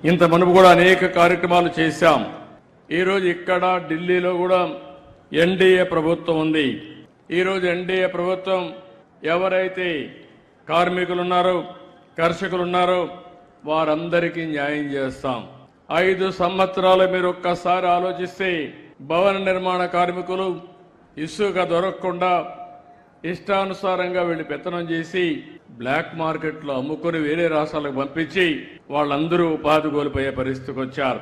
ఇంత మనము కూడా అనేక కార్యక్రమాలు చేశాం. ఈరోజు ఇక్కడ ఢిల్లీలో కూడా ఎన్డీఏ ప్రభుత్వం ఉంది. ఈరోజు ఎన్డీఏ ప్రభుత్వం ఎవరైతే కార్మికులు ఉన్నారో, కర్షకులు ఉన్నారో వారందరికీ న్యాయం చేస్తాం. 5 సంవత్సరాలు మీరు ఒక్కసారి ఆలోచిస్తే భవన నిర్మాణ కార్మికులు ఇసుక దొరకకుండా ఇష్టానుసారంగా వీళ్ళు పెత్తనం చేసి బ్లాక్ మార్కెట్లో అమ్ముకొని వేరే రాష్ట్రాలకు పంపించి వాళ్ళందరూ ఉపాధి కోల్పోయే పరిస్థితికి వచ్చారు.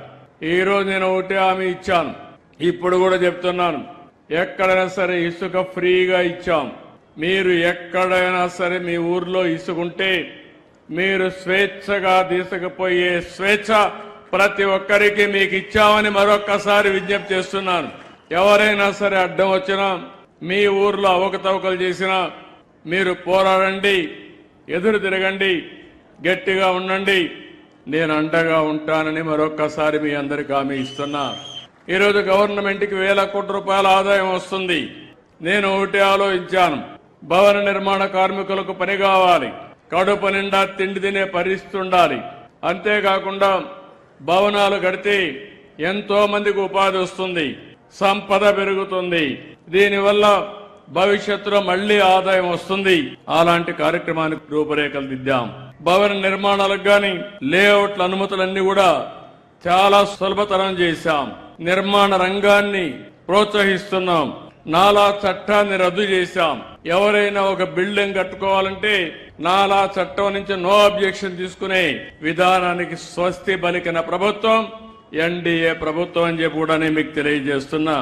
ఈ రోజు నేను ఒకటే హామీ ఇచ్చాను, ఇప్పుడు కూడా చెప్తున్నాను, ఎక్కడైనా సరే ఇసుక ఫ్రీగా ఇచ్చాం. మీరు ఎక్కడైనా సరే మీ ఊర్లో ఇసుకుంటే మీరు స్వేచ్ఛగా తీసుకుపోయే స్వేచ్ఛ ప్రతి ఒక్కరికి మీకు ఇచ్చామని మరొక్కసారి విజ్ఞప్తి చేస్తున్నాను. ఎవరైనా సరే అడ్డం వచ్చినా, మీ ఊర్లో అవకతవకలు చేసినా మీరు పోరాడండి, ఎదురు తిరగండి, గట్టిగా ఉండండి, నేను అండగా ఉంటానని మరొక్కసారి మీ అందరికీ హామీ ఇస్తున్నా. ఈరోజు గవర్నమెంట్కి వేల కోట్ల రూపాయల ఆదాయం వస్తుంది. నేను ఒకటి ఆలోచించాను, భవన నిర్మాణ కార్మికులకు పని కావాలి, కడుపు నిండా తిండి తినే పరిస్థితి ఉండాలి. అంతేకాకుండా భవనాలు కడితే ఎంతో మందికి ఉపాధి వస్తుంది, సంపద పెరుగుతుంది, దీనివల్ల భవిష్యత్తులో మళ్లీ ఆదాయం వస్తుంది. అలాంటి కార్యక్రమానికి రూపురేఖలు దిద్దాం. భవన నిర్మాణాలకు గాని లేఅవుట్ల అనుమతులన్నీ కూడా చాలా సులభతరం చేశాం. నిర్మాణ రంగాన్ని ప్రోత్సహిస్తున్నాం. నాలా చట్టాన్ని రద్దు చేశాం. ఎవరైనా ఒక బిల్డింగ్ కట్టుకోవాలంటే నాలా చట్టం నుంచి నో అబ్జెక్షన్ తీసుకునే విధానానికి స్వస్తి పలికిన ప్రభుత్వం ఎన్డీఏ ప్రభుత్వం అని చెప్పి కూడా నేను మీకు తెలియజేస్తున్నా.